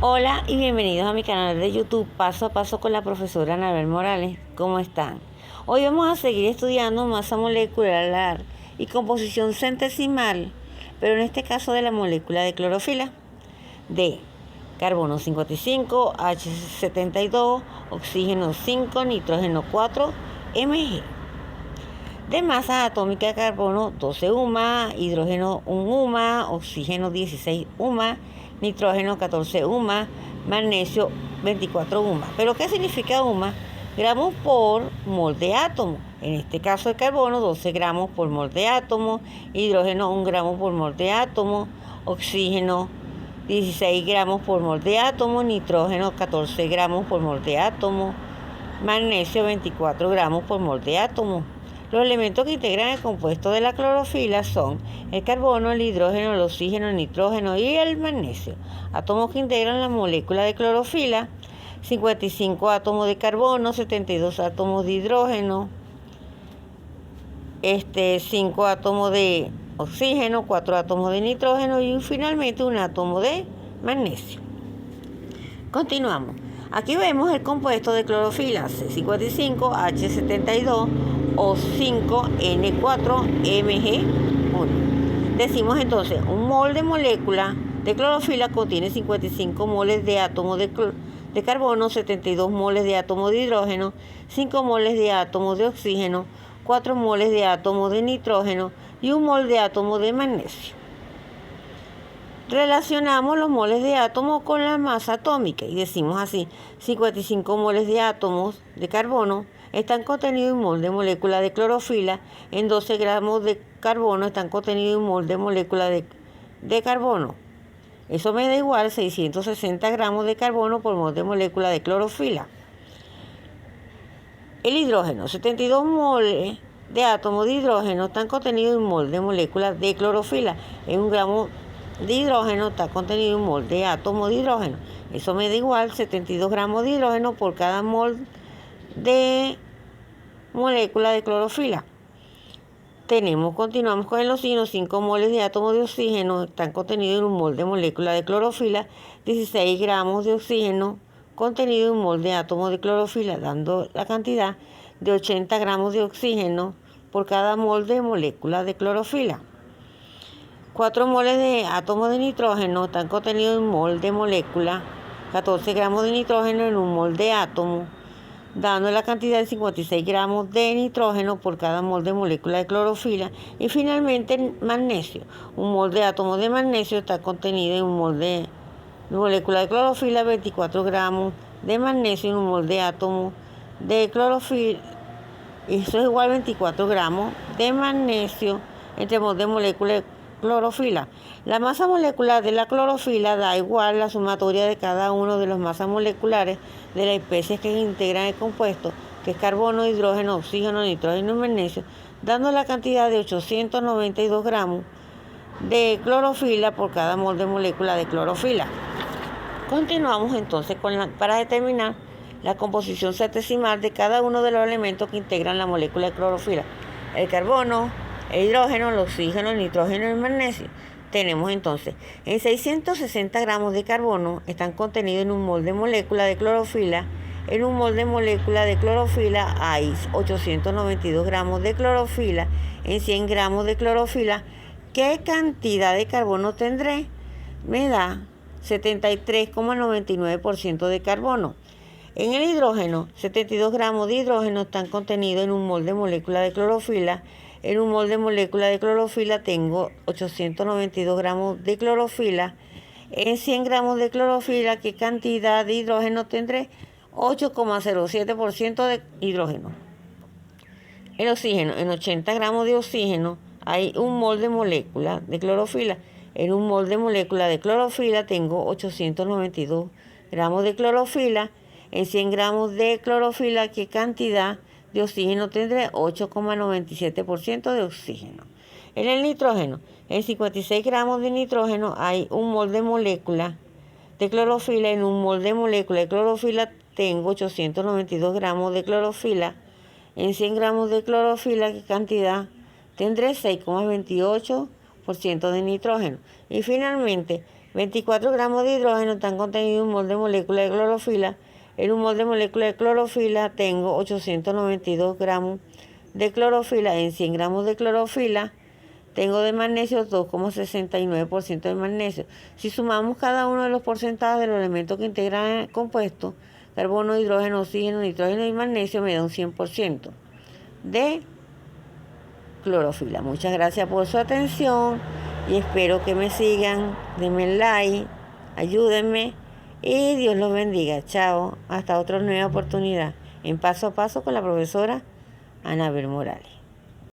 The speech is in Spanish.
Hola y bienvenidos a mi canal de YouTube Paso a Paso con la profesora Anabel Morales. ¿Cómo están? Hoy vamos a seguir estudiando masa molecular y composición centesimal, pero en este caso de la molécula de clorofila, de carbono 55, H72, oxígeno 5, nitrógeno 4, Mg. De masa atómica de carbono 12 UMA, hidrógeno 1 UMA, oxígeno 16 UMA, nitrógeno 14 UMA, magnesio 24 UMA. ¿Pero qué significa UMA? Gramos por mol de átomo. En este caso de carbono, 12 gramos por mol de átomo, hidrógeno 1 gramo por mol de átomo, oxígeno 16 gramos por mol de átomo, nitrógeno 14 gramos por mol de átomo, magnesio 24 gramos por mol de átomo. Los elementos que integran el compuesto de la clorofila son el carbono, el hidrógeno, el oxígeno, el nitrógeno y el magnesio. Átomos que integran la molécula de clorofila: 55 átomos de carbono, 72 átomos de hidrógeno, 5 átomos de oxígeno, 4 átomos de nitrógeno y finalmente un átomo de magnesio. Continuamos. Aquí vemos el compuesto de clorofila: C55, H72, O5, N4, Mg1. Decimos entonces, un mol de molécula de clorofila contiene 55 moles de átomo de carbono, 72 moles de átomo de hidrógeno, 5 moles de átomo de oxígeno, 4 moles de átomo de nitrógeno y 1 mol de átomo de magnesio. Relacionamos los moles de átomo con la masa atómica y decimos así: 55 moles de átomos de carbono están contenidos en un mol de molécula de clorofila, en 12 gramos de carbono están contenidos en un mol de molécula de carbono. Eso me da igual 660 gramos de carbono por mol de molécula de clorofila. El hidrógeno: 72 moles de átomos de hidrógeno están contenidos en un mol de molécula de clorofila, en 1 gramo de hidrógeno está contenido un mol de átomo de hidrógeno. Eso me da igual 72 gramos de hidrógeno por cada mol de molécula de clorofila. Continuamos con el oxígeno: 5 moles de átomo de oxígeno están contenidos en 1 mol de molécula de clorofila, 16 gramos de oxígeno contenido en 1 mol de átomo de clorofila, dando la cantidad de 80 gramos de oxígeno por cada mol de molécula de clorofila. 4 moles de átomo de nitrógeno están contenidos en 1 mol de molécula, 14 gramos de nitrógeno en 1 mol de átomo, dando la cantidad de 56 gramos de nitrógeno por cada mol de molécula de clorofila. Y finalmente magnesio: 1 mol de átomo de magnesio está contenido en 1 mol de molécula de clorofila, 24 gramos de magnesio en 1 mol de átomo de clorofila. Eso es igual a 24 gramos de magnesio entre mol de molécula de clorofila. La masa molecular de la clorofila da igual la sumatoria de cada uno de las masas moleculares de las especies que integran el compuesto, que es carbono, hidrógeno, oxígeno, nitrógeno y magnesio, dando la cantidad de 892 gramos de clorofila por cada mol de molécula de clorofila. Continuamos entonces para determinar la composición centesimal de cada uno de los elementos que integran la molécula de clorofila: el carbono, el hidrógeno, el oxígeno, el nitrógeno y el magnesio. Tenemos entonces, en 660 gramos de carbono están contenidos en 1 mol de molécula de clorofila. En 1 mol de molécula de clorofila hay 892 gramos de clorofila. En 100 gramos de clorofila, ¿qué cantidad de carbono tendré? Me da 73,99% de carbono. En el hidrógeno, 72 gramos de hidrógeno están contenidos en 1 mol de molécula de clorofila. En 1 mol de molécula de clorofila tengo 892 gramos de clorofila. En 100 gramos de clorofila, ¿qué cantidad de hidrógeno tendré? 8,07% de hidrógeno. El oxígeno: en 80 gramos de oxígeno hay 1 mol de molécula de clorofila. En 1 mol de molécula de clorofila tengo 892 gramos de clorofila. En 100 gramos de clorofila, ¿qué cantidad de oxígeno tendré? 8,97% de oxígeno. En el nitrógeno, en 56 gramos de nitrógeno hay 1 mol de molécula de clorofila. En 1 mol de molécula de clorofila tengo 892 gramos de clorofila. En 100 gramos de clorofila, ¿qué cantidad tendré? 6,28% de nitrógeno. Y finalmente, 24 gramos de hidrógeno están contenidos en un mol de molécula de clorofila. En un mol de molécula de clorofila tengo 892 gramos de clorofila. En 100 gramos de clorofila tengo de magnesio 2,69% de magnesio. Si sumamos cada uno de los porcentajes de los elementos que integran el compuesto, carbono, hidrógeno, oxígeno, nitrógeno y magnesio, me da un 100% de clorofila. Muchas gracias por su atención y espero que me sigan. Denme like, ayúdenme y Dios los bendiga. Chao, hasta otra nueva oportunidad en Paso a Paso con la profesora Anabel Morales.